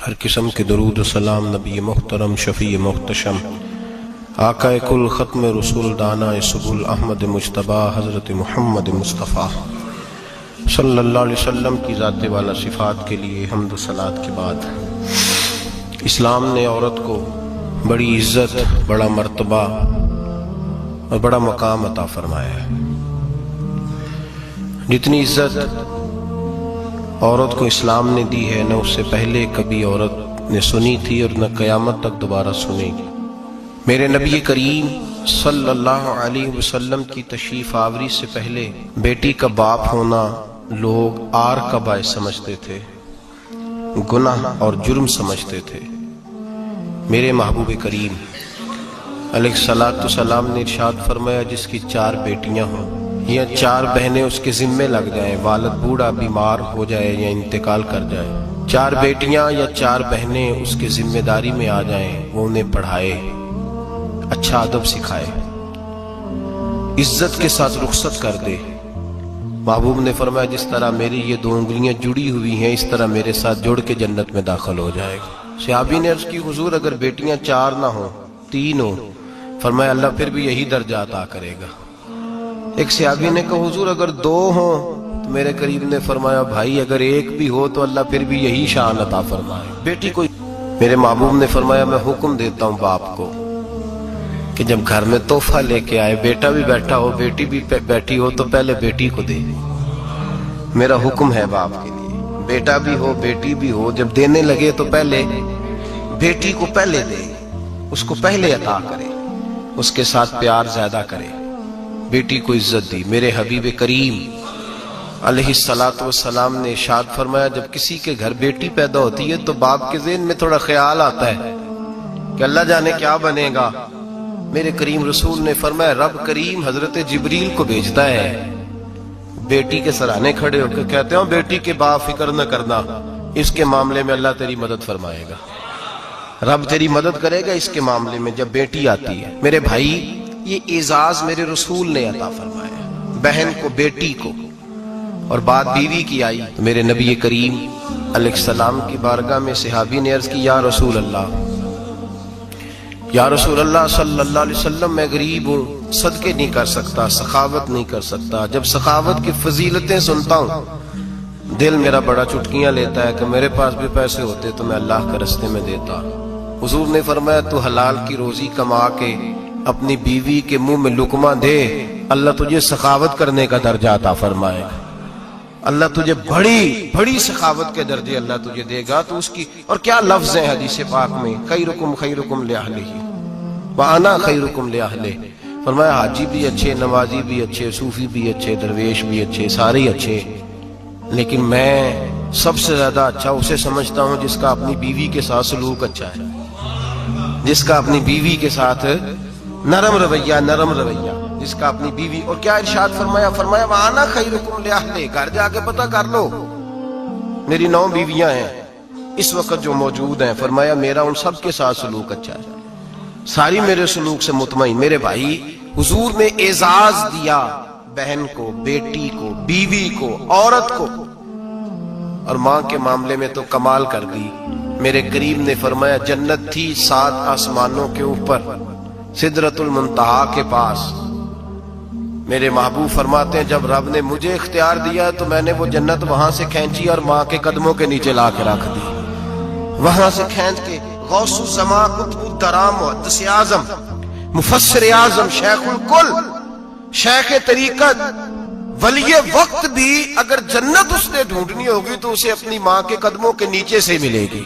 ہر قسم کے درود و سلام نبی محترم شفیع محتشم آقا کل ختم رسول دانا سبل احمد مجتبی حضرت محمد مصطفیٰ صلی اللہ علیہ وسلم کی ذات والا صفات کے لیے حمد و صلات کے بعد اسلام نے عورت کو بڑی عزت، بڑا مرتبہ اور بڑا مقام عطا فرمایا ہے۔ جتنی عزت عورت کو اسلام نے دی ہے نہ اس سے پہلے کبھی عورت نے سنی تھی اور نہ قیامت تک دوبارہ سنے گی۔ میرے نبی کریم صلی اللہ علیہ وسلم کی تشریف آوری سے پہلے بیٹی کا باپ ہونا لوگ آر کا باعث سمجھتے تھے، گناہ اور جرم سمجھتے تھے۔ میرے محبوب کریم علیہ السلام نے ارشاد فرمایا جس کی 4 بیٹیاں ہوں یا 4 بہنیں اس کے ذمے لگ جائیں، والد بوڑھا بیمار ہو جائے یا انتقال کر جائے، 4 بیٹیاں یا 4 بہنیں اس کے ذمہ داری میں آ جائیں، وہ انہیں پڑھائے، اچھا ادب سکھائے، عزت کے ساتھ رخصت کر دے۔ محبوب نے فرمایا جس طرح میری یہ 2 انگلیاں جڑی ہوئی ہیں اس طرح میرے ساتھ جڑ کے جنت میں داخل ہو جائے گا۔ صحابی نے عرض کی حضور اگر بیٹیاں 4 نہ ہوں 3 ہوں، فرمایا اللہ پھر بھی یہی درجہ عطا کرے گا۔ ایک صحابی نے کہا حضور اگر 2 ہوں، تو میرے قریب نے فرمایا بھائی اگر 1 بھی ہو تو اللہ پھر بھی یہی شان عطا فرمائے۔ بیٹی کو میرے محبوب نے فرمایا میں حکم دیتا ہوں باپ کو کہ جب گھر میں تحفہ لے کے آئے، بیٹا بھی بیٹھا ہو بیٹی بھی بیٹھی ہو، تو پہلے بیٹی کو دے۔ میرا حکم ہے باپ کے لیے، بیٹا بھی ہو بیٹی بھی ہو، جب دینے لگے تو پہلے بیٹی کو پہلے دے، اس کو پہلے عطا کرے، اس کے ساتھ پیار زیادہ کرے، بیٹی کو عزت دی۔ میرے حبیب کریم علیہ السلام نے ارشاد فرمایا جب کسی کے گھر بیٹی پیدا ہوتی ہے تو باپ کے ذہن میں تھوڑا خیال آتا ہے کہ اللہ جانے کیا بنے گا۔ میرے کریم رسول نے فرمایا رب کریم حضرت جبریل کو بھیجتا ہے، بیٹی کے سرانے کھڑے ہو کے کہتے ہیں بیٹی کے باپ فکر نہ کرنا، اس کے معاملے میں اللہ تیری مدد فرمائے گا، رب تیری مدد کرے گا اس کے معاملے میں جب بیٹی آتی ہے۔ میرے بھائی یہ اعزاز میرے رسول نے عطا فرمایا، بہن کو بیٹی کو، اور بات بیوی کی آئی تو میرے نبی کریم علیہ السلام کی بارگاہ میں صحابی نے عرض کی یا رسول اللہ صلی اللہ علیہ وسلم میں غریب ہوں، صدقے نہیں کر سکتا، سخاوت نہیں کر سکتا۔ جب سخاوت کی فضیلتیں سنتا ہوں دل میرا بڑا چٹکیاں لیتا ہے کہ میرے پاس بھی پیسے ہوتے تو میں اللہ کے راستے میں دیتا۔ حضور نے فرمایا تو حلال کی روزی کما کے اپنی بیوی کے منہ میں لقمہ دے، اللہ تجھے سخاوت کرنے کا درجہ عطا فرمائے گا، اللہ تجھے بڑی سخاوت کے درجے اللہ تجھے دے گا۔ تو اس کی اور کیا لفظ ہیں حدیث پاک میں، خیرکم لأہلہ وأنا خیرکم لأہلہ۔ فرمایا حاجی بھی اچھے، نمازی بھی اچھے، صوفی بھی اچھے، درویش بھی اچھے، سارے ہی اچھے، لیکن میں سب سے زیادہ اچھا اسے سمجھتا ہوں جس کا اپنی بیوی کے ساتھ سلوک اچھا ہے، جس کا اپنی بیوی کے ساتھ نرم رویہ، جس کا اپنی بیوی۔ اور کیا ارشاد فرمایا وَأَنَا خَيْرُكُمْ لِأَهْلِي، گھر جا کے پتہ کر لو میری 9 بیویاں ہیں اس وقت جو موجود ہیں، فرمایا میرا ان سب کے ساتھ سلوک اچھا ہے، ساری میرے سلوک سے مطمئن۔ میرے بھائی حضور نے اعزاز دیا بہن کو، بیٹی کو، بیوی کو، عورت کو، اور ماں کے معاملے میں تو کمال کر دی۔ میرے کریم نے فرمایا جنت تھی 7 آسمانوں کے اوپر سدرۃ المنتہا کے پاس۔ میرے محبوب فرماتے ہیں جب رب نے مجھے اختیار دیا تو میں نے وہ جنت وہاں سے کھینچی اور ماں کے قدموں کے نیچے لا کے رکھ دی، وہاں سے کھینچ کے غوث الزمان، قطب الدرام، محدث اعظم، مفسر اعظم، شیخ الکل، شیخ طریقت، ولی وقت بھی اگر جنت اس نے ڈھونڈنی ہوگی تو اسے اپنی ماں کے قدموں کے نیچے سے ملے گی۔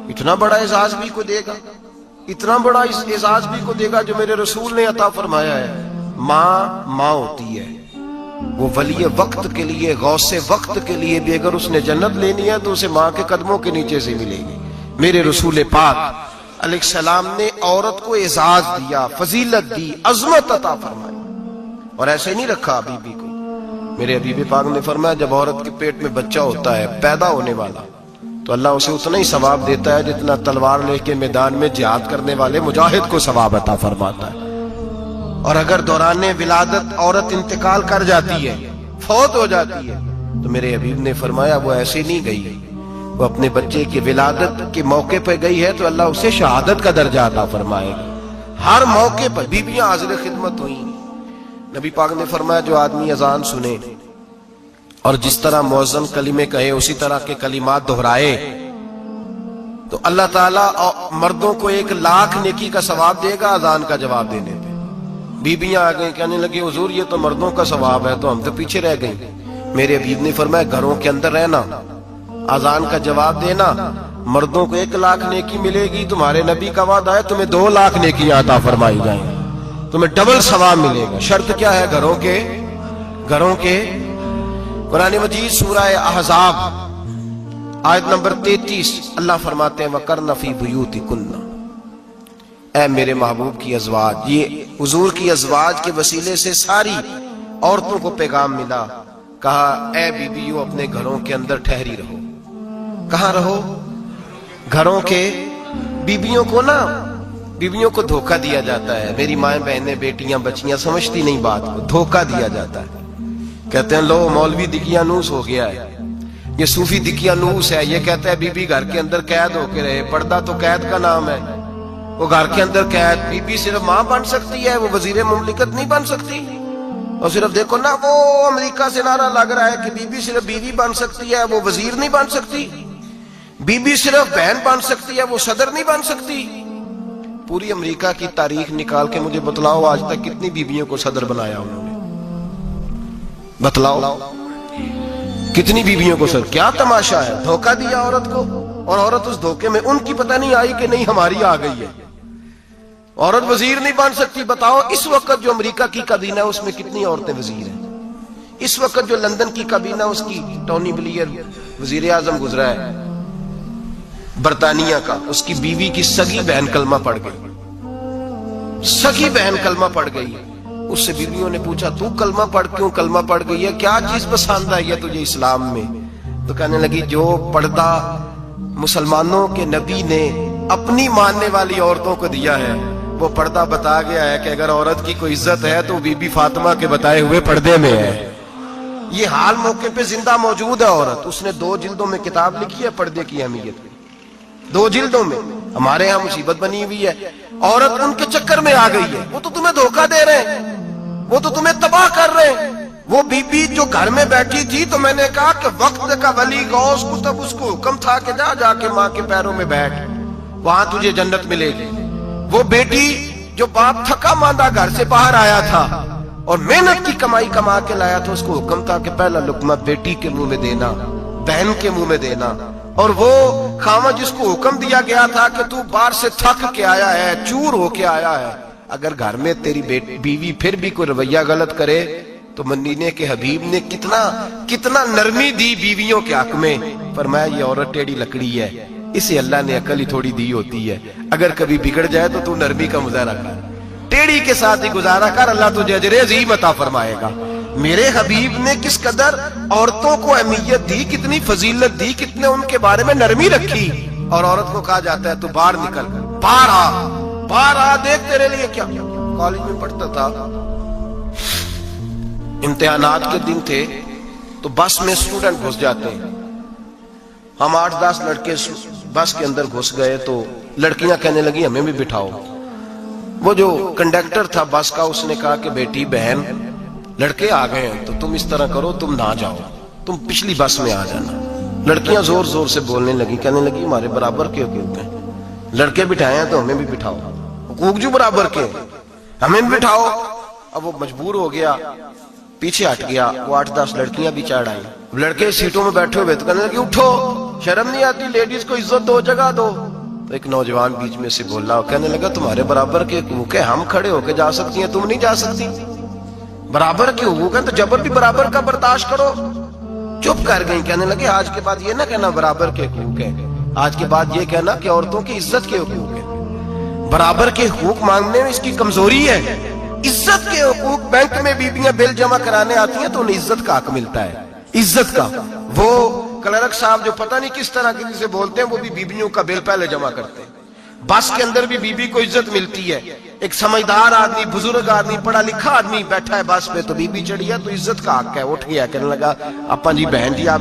اتنا بڑا اعزاز بھی کو دے گا، اتنا بڑا اعزاز بھی کو دے گا جو میرے رسول نے عطا فرمایا ہے۔ ماں ہوتی ہے، وہ ولی وقت کے لیے، غوث وقت کے لیے بھی اگر اس نے جنت لینی ہے تو اسے ماں کے قدموں کے نیچے سے ملے گی۔ میرے رسول پاک علیہ السلام نے عورت کو اعزاز دیا، فضیلت دی، عظمت عطا فرمائی، اور ایسے نہیں رکھا حبیبی کو۔ میرے حبیب پاک نے فرمایا جب عورت کے پیٹ میں بچہ ہوتا ہے پیدا ہونے والا تو اللہ اسے اتنا ہی ثواب دیتا ہے جتنا تلوار لے کے میدان میں جہاد کرنے والے مجاہد کو ثواب عطا فرماتا ہے۔ اور اگر دوران ولادت عورت انتقال کر جاتی ہے، فوت ہو جاتی ہے، تو میرے حبیب نے فرمایا وہ ایسے نہیں گئی وہ اپنے بچے کی ولادت کے موقع پہ گئی ہے تو اللہ اسے شہادت کا درجہ عطا فرمائے گا. ہر موقع پر بیویاں حاضر خدمت ہوئیں. نبی پاک نے فرمایا جو آدمی اذان سنے اور جس طرح مؤذن کلمے کہے اسی طرح کے کلمات دہرائے تو اللہ تعالیٰ مردوں کو 1,00,000 نیکی کا ثواب دے گا اذان کا جواب دینے پہ. بیویاں آ گئیں کہنے لگی حضور یہ تو مردوں کا ثواب ہے تو ہم تو پیچھے رہ گئیں. میرے حبیب نے فرمایا گھروں کے اندر رہنا، اذان کا جواب دینا، مردوں کو 1,00,000 نیکی ملے گی. تمہارے نبی کا وعدہ ہے تمہیں 2,00,000 نیکیاں عطا فرمائی جائیں، تمہیں ڈبل ثواب ملے گا. شرط کیا ہے؟ گھروں کے قرآن مجید سورہ احزاب آیت نمبر 33 اللہ فرماتے ہیں وَقَرْنَ فِي بُيُوتِكُنَّ. اے میرے محبوب کی ازواج، یہ حضور کی ازواج کے وسیلے سے ساری عورتوں کو پیغام ملا. کہا اے بیویوں اپنے گھروں کے اندر ٹھہری رہو. کہاں رہو؟ گھروں کے. بیویوں کو دھوکہ دیا جاتا ہے. میری مائیں بہنیں بیٹیاں بچیاں سمجھتی نہیں بات کو، دھوکہ دیا جاتا ہے. کہتے ہیں لو مولوی دقیانوس ہو گیا ہے، یہ صوفی دقیانوس ہے، یہ کہتا ہے بی بی گھر کے اندر قید ہو کے رہے. پردہ تو قید کا نام ہے. وہ گھر کے اندر قید. بی بی صرف ماں بن سکتی ہے، وہ وزیر مملکت نہیں بن سکتی. اور صرف دیکھو نا وہ امریکہ سے نعرہ لگ رہا ہے کہ بی بی صرف بیوی بن سکتی ہے، وہ وزیر نہیں بن سکتی. بی بی صرف بہن بن سکتی ہے، وہ صدر نہیں بن سکتی. پوری امریکہ کی تاریخ نکال کے مجھے بتلاؤ آج تک کتنی بیویوں کو صدر بنایا انہوں نے؟ بتلاؤ کتنی بیویوں کو صدر. کیا تماشا ہے؟ دھوکہ دیا عورت کو، اور عورت اس دھوکے میں ان کی پتہ نہیں آئی کہ نہیں ہماری آ گئی ہے. عورت وزیر نہیں بن سکتی. بتاؤ اس وقت جو امریکہ کی کابینہ ہے اس میں کتنی عورتیں وزیر ہیں؟ اس وقت جو لندن کی کابینہ اس کی ٹونی بلیئر وزیر اعظم گزرا ہے برطانیہ کا، اس کی بیوی کی سگی بہن کلمہ پڑھ گئی. سگی بہن کلمہ پڑھ گئی. اس سے بیویوں نے پوچھا تو کلمہ پڑھ کیوں کلمہ پڑھ گئی ہے؟ کیا چیز پسند آئی ہے تجھے اسلام میں؟ تو کہنے لگی جو پردہ مسلمانوں کے نبی نے اپنی ماننے والی عورتوں کو دیا ہے وہ پردہ بتا گیا ہے کہ اگر عورت کی کوئی عزت ہے تو بی بی فاطمہ کے بتائے ہوئے پردے میں ہے. یہ حال موقع پہ زندہ موجود ہے عورت. اس نے 2 جلدوں میں کتاب لکھی ہے پردے کی اہمیت میں. 2 جلدوں میں. ہمارے ہاں مصیبت بنی ہوئی ہے. عورت ان کے چکر میں آ گئی ہے. وہ تو تمہیں دھوکہ دے رہے ہیں، وہ تو تمہیں تباہ کر رہے ہیں. وہ بی بی جو گھر میں بیٹھی تھی تو میں نے کہا کہ وقت کا ولی غوث کتب اس کو حکم تھا کہ جا کے ماں کے پیروں میں بیٹھ، وہاں تجھے جنت ملے گی. وہ بیٹی جو باپ تھکا ماندہ گھر سے باہر آیا تھا اور محنت کی کمائی کما کے لایا تھا، اس کو حکم تھا کہ پہلا لقمہ بیٹی کے منہ میں دینا، بہن کے منہ میں دینا. اور وہ خامد جس کو حکم دیا گیا تھا کہ تو باہر سے تھک کے آیا ہے، چور ہو کے آیا ہے، اگر گھر میں تیری بیوی پھر بھی کوئی رویہ غلط کرے تو مدینے کے حبیب نے کتنا نرمی دی بیویوں کے حق میں. فرمایا یہ عورت ٹیڑھی لکڑی ہے، اسے اللہ نے عقل ہی تھوڑی دی ہوتی ہے، اگر کبھی بگڑ جائے تو نرمی کا مظاہرہ کر، ٹیڑھی کے ساتھ ہی گزارا کر، اللہ تجھے اجر عظیم عطا فرمائے گا. میرے حبیب نے کس قدر عورتوں کو اہمیت دی، کتنی فضیلت دی، کتنے ان کے بارے میں نرمی رکھی. اور عورت کو کہا جاتا ہے تو باہر نکل، باہر آ دیکھ تیرے لیے کیا. کالج میں پڑھتا تھا، امتحانات کے دن تھے تو بس میں اسٹوڈنٹ گھس جاتے ہیں. ہم 8-10 لڑکے بس کے اندر گھس گئے تو لڑکیاں کہنے لگی ہمیں بھی بٹھاؤ. وہ جو کنڈکٹر تھا بس کا اس نے کہا کہ بیٹی بہن لڑکے آ گئے ہیں تو تم اس طرح کرو، تم نہ جاؤ، تم پچھلی بس میں آ جانا. لڑکیاں زور زور سے بولنے لگی، کہنے لگی ہمارے برابر کے حقوق ہیں، لڑکے بٹھائے ہیں تو ہمیں بھی بٹھاؤ، حقوق جو برابر کے ہمیں بھی بٹھاؤ. اب وہ مجبور ہو گیا، پیچھے ہٹ گیا. وہ 8-10 لڑکیاں بھی چڑھ آئیں. لڑکے سیٹوں میں بیٹھے ہوئے تو کہنے لگے اٹھو، شرم نہیں آتی، لیڈیز کو عزت دو، جگہ دو. تو ایک نوجوان بیچ میں سے بولا، کہنے لگا تمہارے برابر کے حقوق ہیں، ہم کھڑے ہو کے جا سکتی ہیں، تم نہیں جا سکتی. برابر کے حقوق ہیں تو جبر بھی برابر کا برداشت کرو. چپ کر گئی. کہنے لگے آج کے بعد یہ نہ کہنا برابر کے حقوق ہیں، آج کے بعد یہ کہنا کہ عورتوں کی عزت کے حقوق ہیں. برابر کے حقوق مانگنے میں اس کی کمزوری ہے. عزت کے حقوق، بینک میں بیویاں بل جمع کرانے آتی ہیں تو انہیں عزت کا حق ملتا ہے، عزت کا. وہ کلرک صاحب جو پتہ نہیں کس طرح کسی سے بولتے ہیں وہ بھی بیویوں کا بل پہلے جمع کرتے ہیں. بس کے اندر بھی بیوی کو عزت ملتی ہے. ایک سمجھدار آدمی، بزرگ آدمی، پڑھا لکھا آدمی بیٹھا ہے بس پہ تو بیوی چڑھی ہے تو عزت کا حق ہے. اٹھ گیا، کہنے لگا اپا جی بہن جی آپ